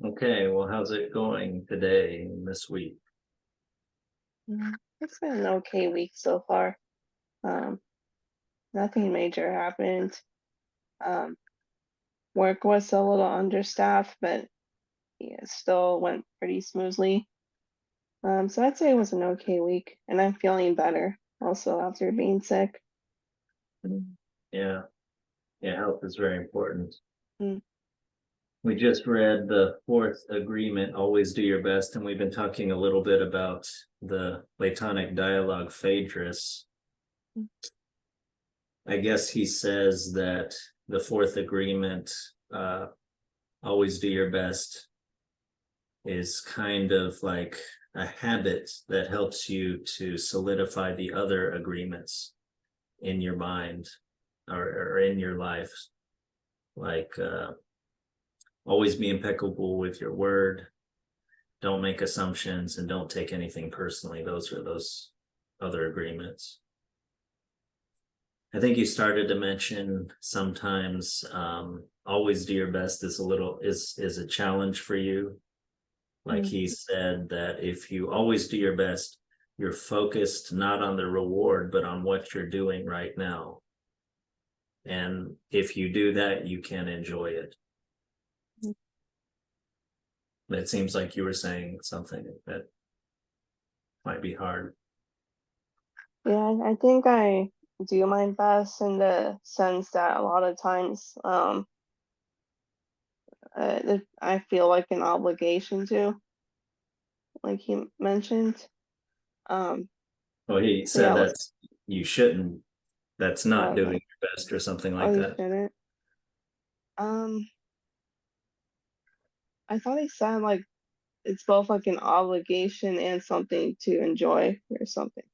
Okay, well, how's it going today and this week? It's been an okay week so far. Um, Nothing major happened. Um, Work was a little understaffed, but yeah, it still went pretty smoothly. So I'd say it was an okay week, and I'm feeling better also after being sick. Yeah, yeah, health is very important. Mm, We just read the fourth agreement, always do your best, and we've been talking a little bit about the Platonic dialogue Phaedrus. mm, I guess he says that the fourth agreement, uh, always do your best, is kind of like a habit that helps you to solidify the other agreements in your mind or in your life. Like always be impeccable with your word, don't make assumptions, and don't take anything personally. Those are those other agreements. I think you started to mention sometimes always do your best is a challenge for you. Like mm, he said that if you always do your best, you're focused not on the reward but on what you're doing right now, and if you do that you can enjoy it. mm. It seems like you were saying something that might be hard. Yeah, I think I do my best in the sense that a lot of times I feel like an obligation to, like he mentioned. Um, Well, he so yeah, said that you shouldn't, that's not doing okay. your best or something Oh, like you that. shouldn't. Um, I thought he said like it's both like an obligation and something to enjoy or something.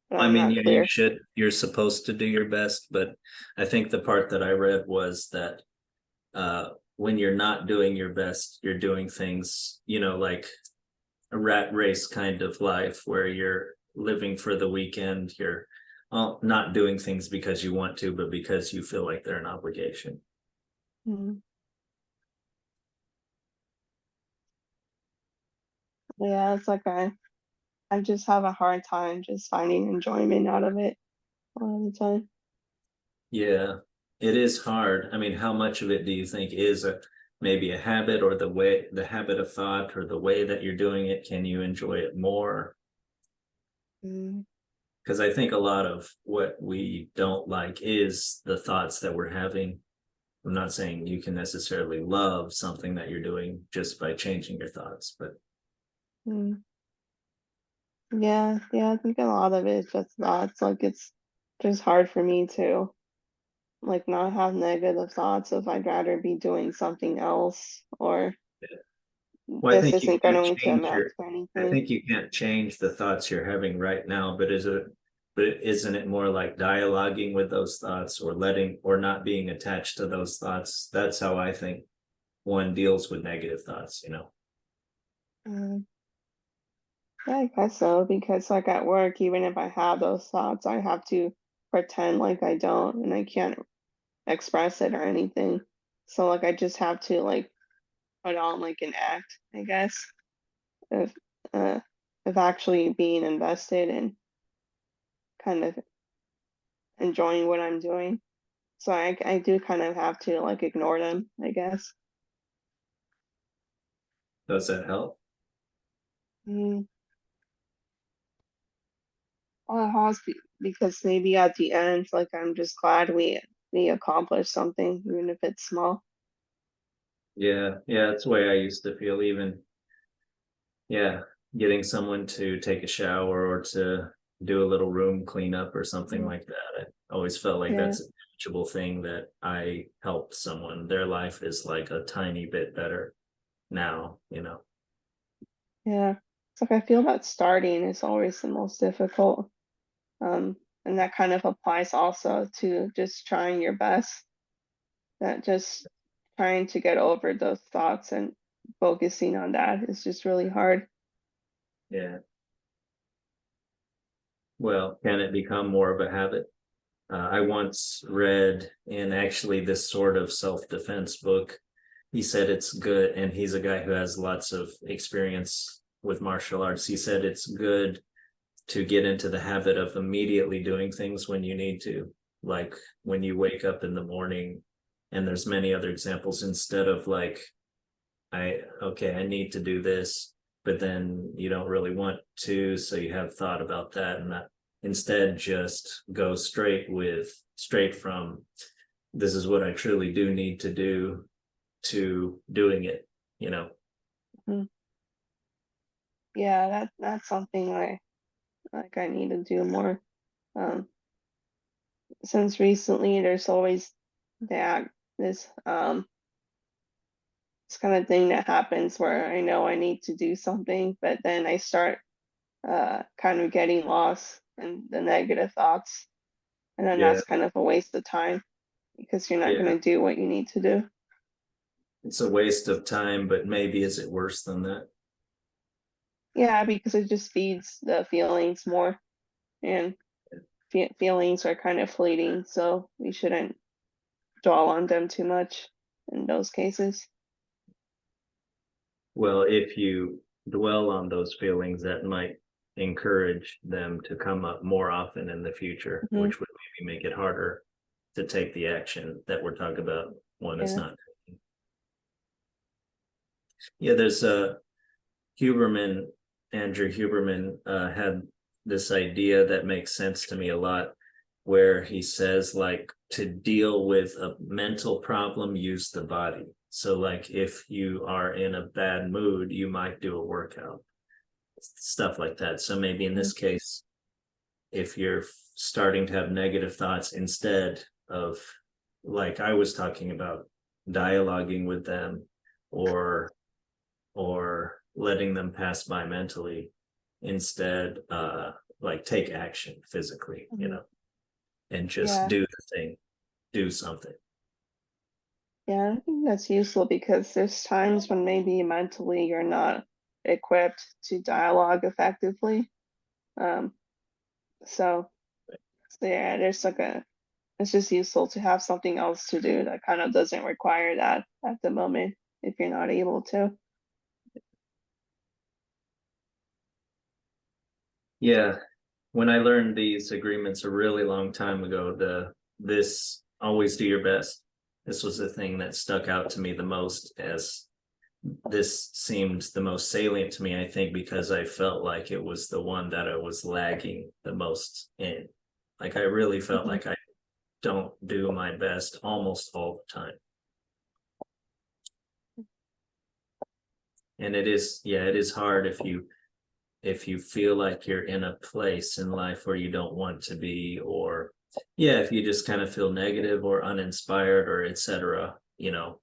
But I I'm mean, not yeah, you clear. should, you're supposed to do your best, but I think the part that I read was that when you're not doing your best, you're doing things, like a rat race kind of life where you're living for the weekend. You're not doing things because you want to, but because you feel like they're an obligation. Mm. Yeah, it's like I just have a hard time just finding enjoyment out of it a lot of the time. Yeah, it is hard. I mean, how much of it do you think is maybe a habit, or the habit of thought, or the way that you're doing it? Can you enjoy it more? Mm. Because I think a lot of what we don't like is the thoughts that we're having. I'm not saying you can necessarily love something that you're doing just by changing your thoughts, but Mm. Yeah, I think a lot of it is just that. It's like it's just hard for me to like not have negative thoughts if I'd rather be doing something else or well, this isn't going to amount to I anything. think you can't change the thoughts you're having right now, but isn't it more like dialoguing with those thoughts, or letting, or not being attached to those thoughts? That's how I think one deals with negative thoughts. Mm. Yeah, I guess so, because like at work, even if I have those thoughts, I have to pretend like I don't and I can't express it or anything. So like I just have to like put on like an act, I guess, of uh of actually being invested and kind of enjoying what I'm doing. So I do kind of have to like ignore them, I guess. Does that help? Mm. Well, it has because maybe at the end, like I'm just glad we accomplished something, even if it's small. Yeah, yeah, that's the way I used to feel. Even, yeah, getting someone to take a shower or to do a little room cleanup or something Mm. like that. I always felt like Yeah. that's a tangible thing that I helped someone. Their life is like a tiny bit better now. Yeah. It's like I feel that starting is always the most difficult. And that kind of applies also to just trying your best, that just trying to get over those thoughts and focusing on that is just really hard. Yeah. Well, can it become more of a habit? I once read in actually this sort of self defense book he said it's good, and he's a guy who has lots of experience with martial arts. He said it's good to get into the habit of immediately doing things when you need to, like when you wake up in the morning. And there's many other examples, instead of like, I need to do this, but then you don't really want to, so you have thought about that, and that instead just go straight from this is what I truly do need to do to doing it, you know. Mhm. Yeah, that's something I need to do more. Um, since recently there's always that this this kind of thing that happens where I know I need to do something, but then I start kind of getting lost in the negative thoughts, and then Yeah, that's kind of a waste of time because you're not yeah, going to do what you need to do. it's a waste of time, but maybe is it worse than that? Yeah, because it just feeds the feelings more, and feelings are kind of fleeting, so we shouldn't dwell on them too much in those cases. Well, if you dwell on those feelings, that might encourage them to come up more often in the future, Hmm. which would maybe make it harder to take the action that we're talking about. One is Yeah. not. Yeah, there's a Huberman, Andrew Huberman had this idea that makes sense to me a lot, where he says, like, to deal with a mental problem, use the body. So, like, if you are in a bad mood, you might do a workout, stuff like that. So, maybe in Mhm. this case, if you're starting to have negative thoughts, instead of, like I was talking about, dialoguing with them, or letting them pass by mentally, instead like take action physically, you Mhm. know, and just Yeah, do the thing, do something. yeah, I think that's useful because there's times when maybe mentally you're not equipped to dialogue effectively. Um, so, so yeah, there's like a it's just useful to have something else to do that kind of doesn't require that at the moment if you're not able to. Yeah, when I learned these agreements a really long time ago, the this always do your best, this was the thing that stuck out to me the most, as this seemed the most salient to me, I think, because I felt like it was the one that I was lagging the most in. Like, I really felt Hmm. like I don't do my best almost all the time. And it is, yeah, it is hard if you feel like you're in a place in life where you don't want to be, or yeah, if you just kind of feel negative or uninspired or etc. You know,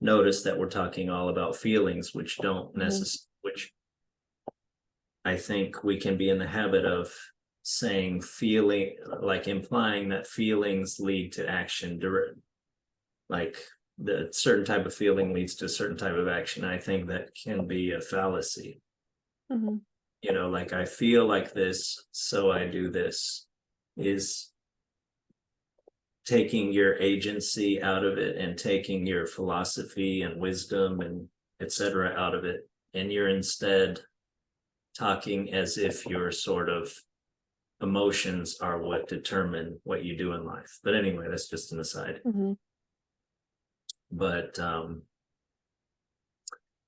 notice that we're talking all about feelings, which don't Hmm. necessarily, which I think we can be in the habit of saying, feeling, like implying that feelings lead to action, like the certain type of feeling leads to a certain type of action. I think that can be a fallacy. Hmm. You know, like, I feel like this, so I do this, is taking your agency out of it and taking your philosophy and wisdom and etc. out of it. And you're instead talking as if your sort of emotions are what determine what you do in life. But anyway, that's just an aside. Hmm. But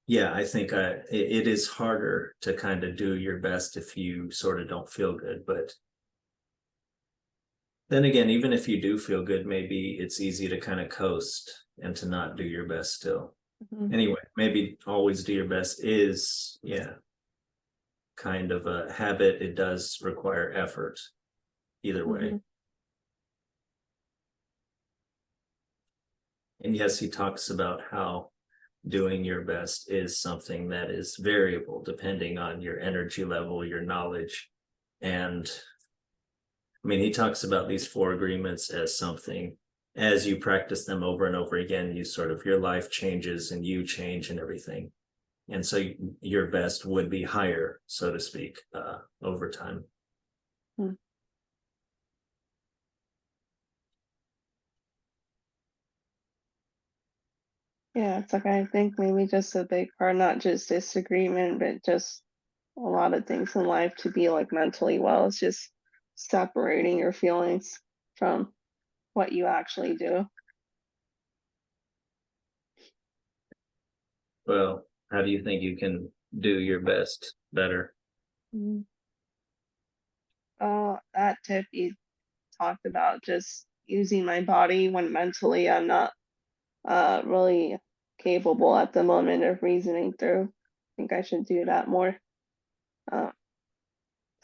yeah, I think it is harder to kind of do your best if you sort of don't feel good. But then again, even if you do feel good, maybe it's easy to kind of coast and to not do your best still. Hmm. Anyway, maybe always do your best is, yeah, kind of a habit. It does require effort either way. Hmm. And yes, he talks about how doing your best is something that is variable depending on your energy level, your knowledge. And I mean, he talks about these four agreements as something, as you practice them over and over again, you sort of, your life changes and you change and everything. And so your best would be higher, so to speak, over time. Yeah, it's like I think maybe just a big part, not just disagreement, but just a lot of things in life to be like mentally well. It's just separating your feelings from what you actually do. Well, how do you think you can do your best better? Mm. That tip you talked about, just using my body when mentally I'm not really capable at the moment of reasoning through. I think I should do that more, uh,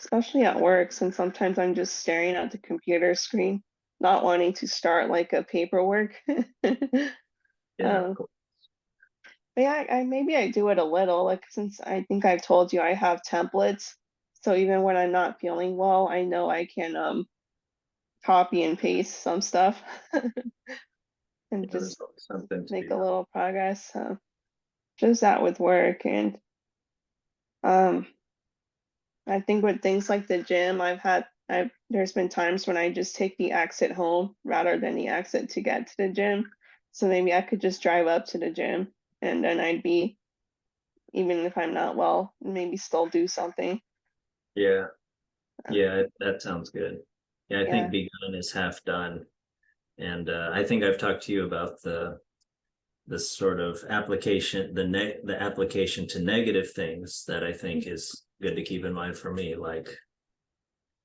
especially at work, since sometimes I'm just staring at the computer screen, not wanting to start like a paperwork. Yeah, of um, course. but yeah, I maybe I do it a little, like since I think I've told you I have templates, so even when I'm not feeling well, I know I can copy and paste some stuff and Yeah, there's just always something to make be a done. little progress. Just that with work and um I think with things like the gym, I've there's been times when I just take the exit home rather than the exit to get to the gym. So maybe I could just drive up to the gym and then I'd be, even if I'm not well, maybe still do something. Yeah, Uh, yeah, that sounds good. Yeah, I think yeah. begun is half done. And I think I've talked to you about the sort of application, the application to negative things that I think is good to keep in mind for me. Like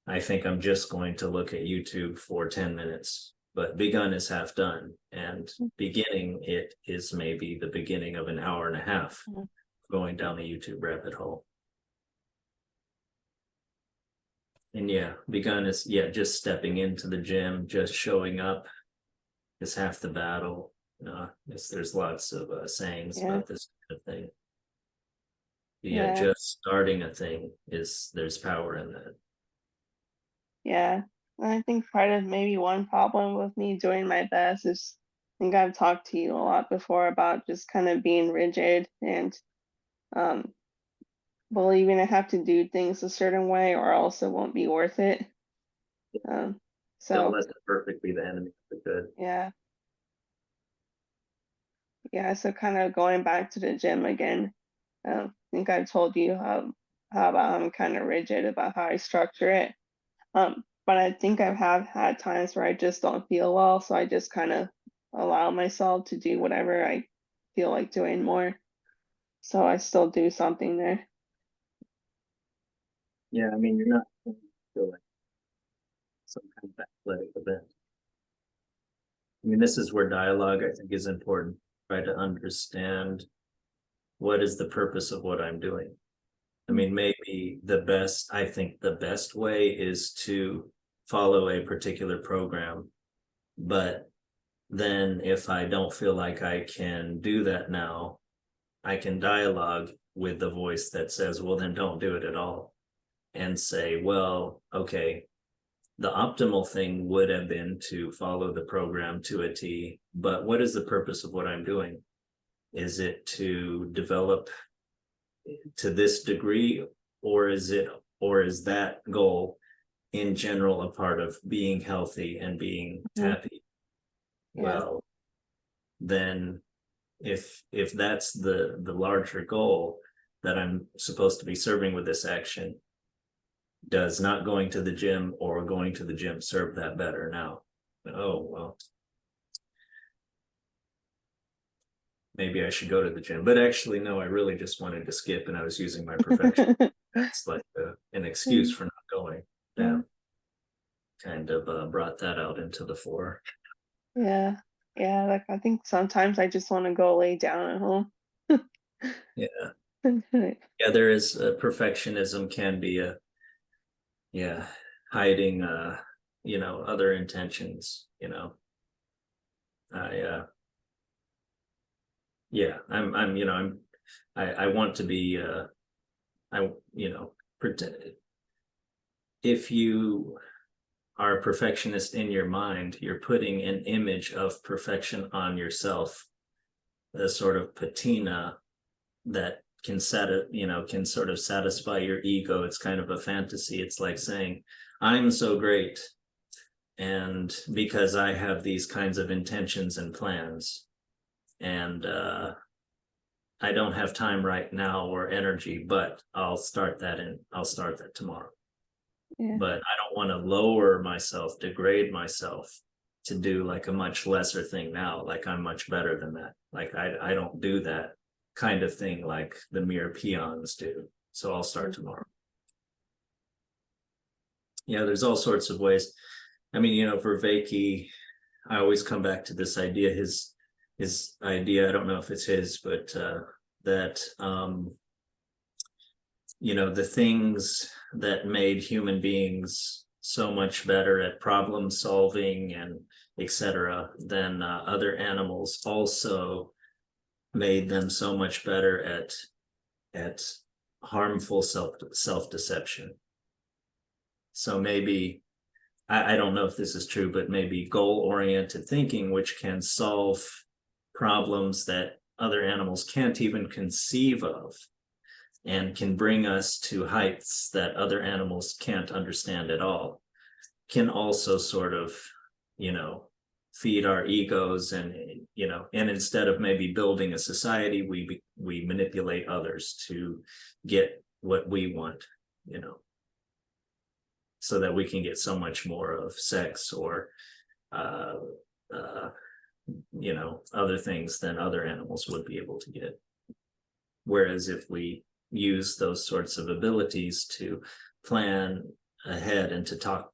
I think I'm just going to look at YouTube for 10 minutes, but begun is half done. And beginning it is maybe the beginning of an hour and a half Mhm. going down the YouTube rabbit hole. And yeah, begun is yeah, just stepping into the gym, just showing up is half the battle. There's lots of sayings Yeah. about this kind of thing. Yeah, Yeah. just starting a thing is there's power in that. Yeah. I think part of maybe one problem with me doing my best is I think I've talked to you a lot before about just kind of being rigid and um believing I have to do things a certain way or else it won't be worth it. Um, Don't so let the perfect be the enemy of the good. yeah, yeah. So kind of going back to the gym again. I think I've told you how about I'm kind of rigid about how I structure it. But I think I have had times where I just don't feel well, so I just kind of allow myself to do whatever I feel like doing more. So I still do something there. Yeah, I mean, you're not feel like some kind of athletic event. I mean, this is where dialogue, I think, is important. Try to understand what is the purpose of what I'm doing. I Mm. mean, maybe I think the best way is to follow a particular program, but then if I don't feel like I can do that now, I can dialogue with the voice that says, well, then don't do it at all. And say, well, okay, the optimal thing would have been to follow the program to a T, but what is the purpose of what I'm doing? Is it to develop to this degree, or is that goal in general a part of being healthy and being Mhm. happy? Yeah. Well, then if that's the larger goal that I'm supposed to be serving with this action, does not going to the gym or going to the gym serve that better now? Oh, well, maybe I should go to the gym. But actually, no, I really just wanted to skip and I was using my perfection. That's like an excuse Mm. for not going. Yeah, Yeah. kind of brought that out into the fore. Yeah. Yeah. Like I think sometimes I just want to go lay down at home. Yeah. Yeah, there is perfectionism can be a, yeah, hiding, other intentions, I, yeah, I want to be, I, pretend if you are a perfectionist in your mind, you're putting an image of perfection on yourself, a sort of patina that can sort of satisfy your ego. It's kind of a fantasy. It's like saying, I'm so great. And because I have these kinds of intentions and plans, and I don't have time right now or energy, but I'll start that tomorrow. Yeah. But I don't want to lower myself, degrade myself to do like a much lesser thing now, like I'm much better than that. Like I don't do that kind of thing like the mere peons do. So I'll start tomorrow. Yeah, there's all sorts of ways. I mean, you know, for Vakey, I always come back to this idea, his idea, I don't know if it's his, but that you know, the things that made human beings so much better at problem solving and etc. than other animals also made them so much better at harmful self deception. So maybe I don't know if this is true, but maybe goal-oriented thinking, which can solve problems that other animals can't even conceive of, and can bring us to heights that other animals can't understand at all, can also sort of, you know, feed our egos, and you know, and instead of maybe building a society, we manipulate others to get what we want, you know, so that we can get so much more of sex or you know, other things than other animals would be able to get. Whereas if we use those sorts of abilities to plan ahead and to talk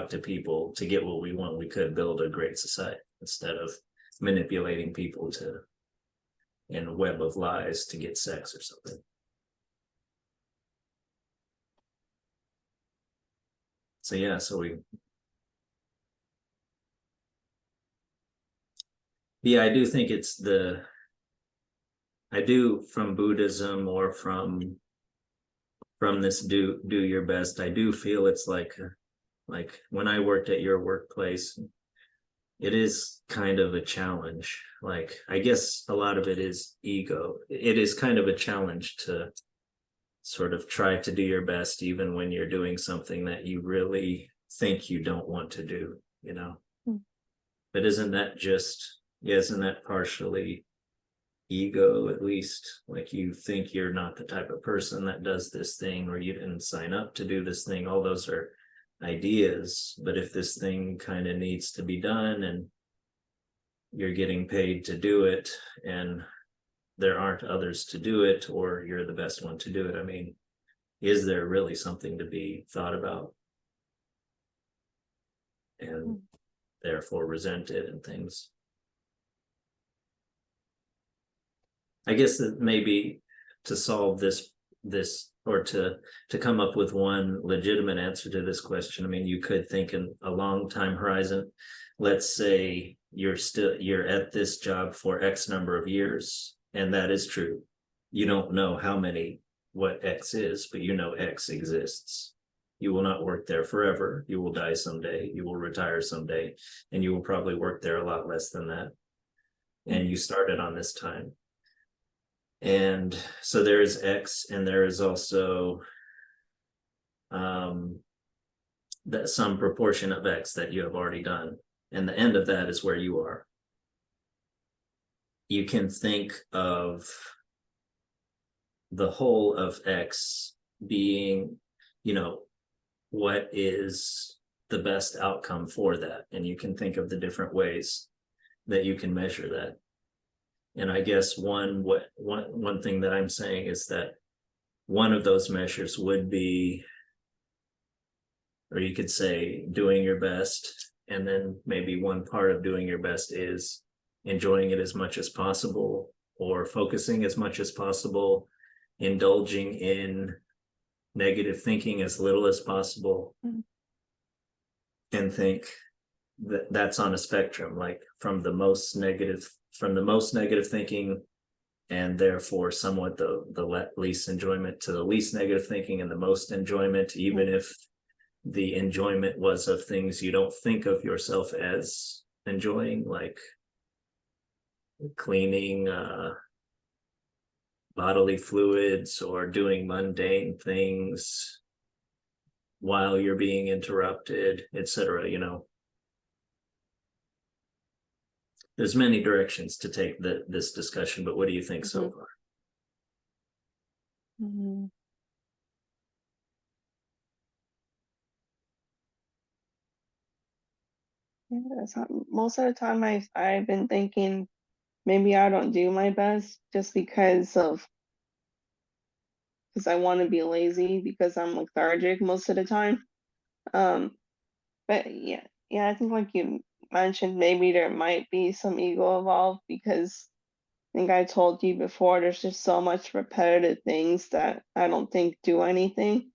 to people to get what we want, we could build a great society instead of manipulating people to in a web of lies to get sex or something. So yeah, I do think it's I do, from Buddhism or from this do your best, I do feel it's like when I worked at your workplace, it is kind of a challenge. Like, I guess a lot of it is ego. It is kind of a challenge to sort of try to do your best, even when you're doing something that you really think you don't want to do, you know? But isn't that partially ego, at least? Like, you think you're not the type of person that does this thing, or you didn't sign up to do this thing. All those are ideas, but if this thing kind of needs to be done and you're getting paid to do it and there aren't others to do it, or you're the best one to do it, I mean, is there really something to be thought about and therefore resented and things? I guess that maybe to solve this or to come up with one legitimate answer to this question, I mean, you could think in a long time horizon. Let's say you're at this job for X number of years, and that is true. You don't know what X is, but you know X exists. You will not work there forever. You will die someday. You will retire someday, and you will probably work there a lot less than that. And you started on this time. And so there is X, and there is also that some proportion of X that you have already done. And the end of that is where you are. You can think of the whole of X being, you know, what is the best outcome for that. And you can think of the different ways that you can measure that. And I guess one thing that I'm saying is that one of those measures would be, or you could say, doing your best. And then maybe one part of doing your best is enjoying it as much as possible, or focusing as much as possible, indulging in negative thinking as little as possible, and think that that's on a spectrum, like from the most negative thinking, and therefore somewhat the least enjoyment, to the least negative thinking and the most enjoyment, even if the enjoyment was of things you don't think of yourself as enjoying, like cleaning bodily fluids or doing mundane things while you're being interrupted, etc., you know. there's many directions to take this discussion, but what do you think so Mhm. far? Mhm. Yeah, most of the time I've been thinking maybe I don't do my best just because I want to be lazy because I'm lethargic most of the time. Um, but yeah, I think like you mentioned, maybe there might be some ego involved because I think I told you before, there's just so much repetitive things that I don't think do anything.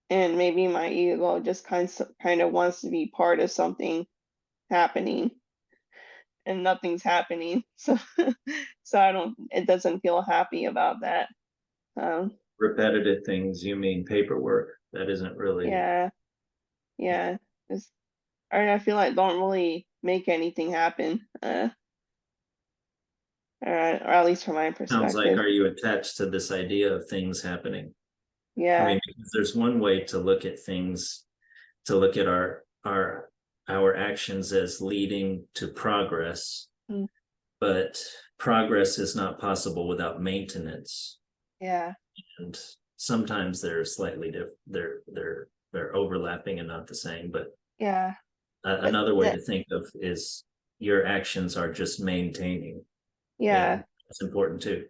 And maybe my ego just kind of wants to be part of something happening and nothing's happening. So so it doesn't feel happy about that. Um, Repetitive things, you mean paperwork? That isn't really. yeah, yeah. It's, I feel like don't really make anything happen. Or at least from my Sounds like, perspective. are you attached to this idea of things happening? I Yeah. mean, because there's one way to look at things, to look at our actions as leading to progress, Mm, but progress is not possible without maintenance. yeah. And sometimes they're slightly different, they're overlapping and not the same. But Yeah. But another way that to think of is your actions are just maintaining, and yeah. that's important too.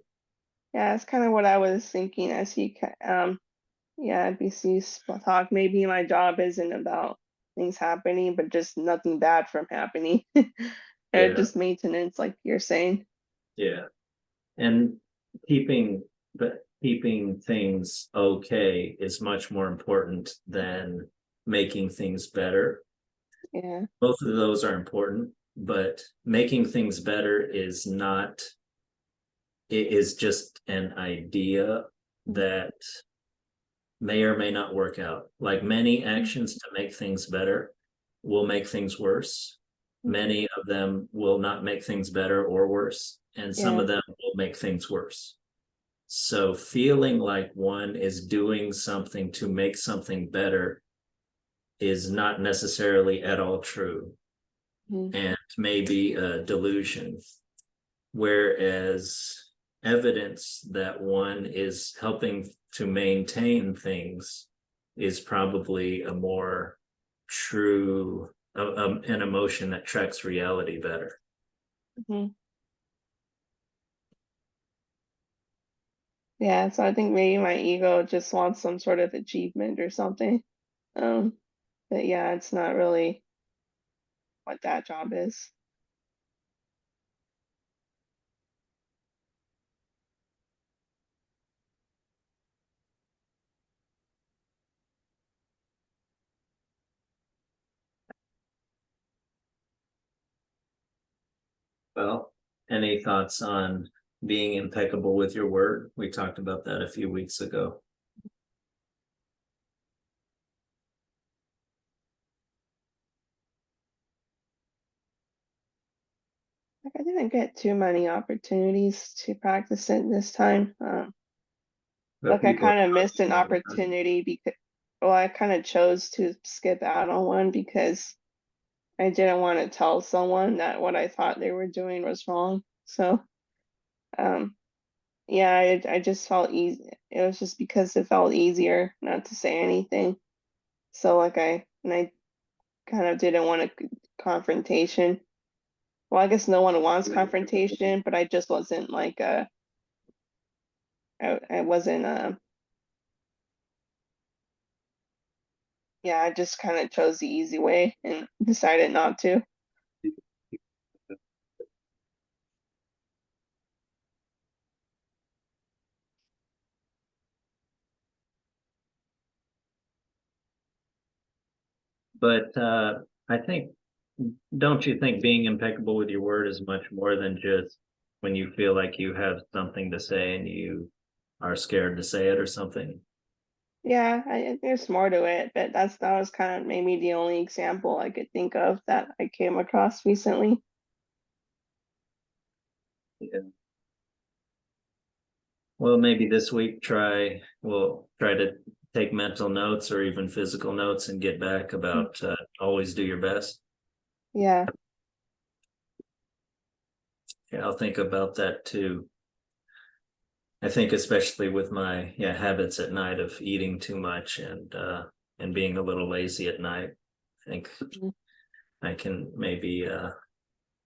Yeah, that's kind of what I was thinking as yeah, BC talk. Maybe my job isn't about things happening, but just nothing bad from happening. Or Yeah, just maintenance, like you're saying. yeah. And keeping keeping things okay is much more important than making things better. Yeah. Both of those are important, but making things better is not, it is just an idea that may or may not work out. Like many Mhm. actions to make things better will make things worse. Many of them will not make things better or worse, and some Yeah. of them will make things worse. So feeling like one is doing something to make something better is not necessarily at all true, Mhm. and maybe a delusion. Whereas evidence that one is helping to maintain things is probably a more true, an emotion that tracks reality better. Mhm. Yeah, so I think maybe my ego just wants some sort of achievement or something. Um, but yeah, it's not really what that job is. Well, any thoughts on being impeccable with your word? We talked about that a few weeks ago. Like I didn't get too many opportunities to practice it this time. But Like I people kind of are missed an talking all the time. opportunity because, well, I kind of chose to skip out on one because I didn't want to tell someone that what I thought they were doing was wrong. So, um, yeah, I just felt easy. It was just because it felt easier not to say anything. So like I kind of didn't want a confrontation. Well, I guess no one wants confrontation, but I just wasn't like I wasn't yeah, I just kind of chose the easy way and decided not to. But I think, don't you think being impeccable with your word is much more than just when you feel like you have something to say and you are scared to say it or something? Yeah, there's more to it, but that was kind of maybe the only example I could think of that I came across recently. Yeah. Well, maybe this week we'll try to take mental notes or even physical notes and get back Mm, about always do your best. yeah. Yeah, I'll think about that too. I think especially with my habits at night of eating too much and being a little lazy at night. I think Mhm. I can maybe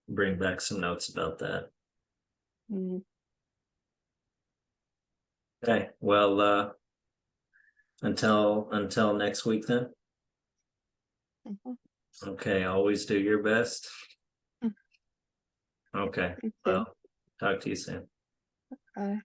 bring back some notes about that. Mhm. Okay, well, until next week then. Mhm. Okay, always do your best. Mm. Okay, You too. well, talk to you soon. Bye.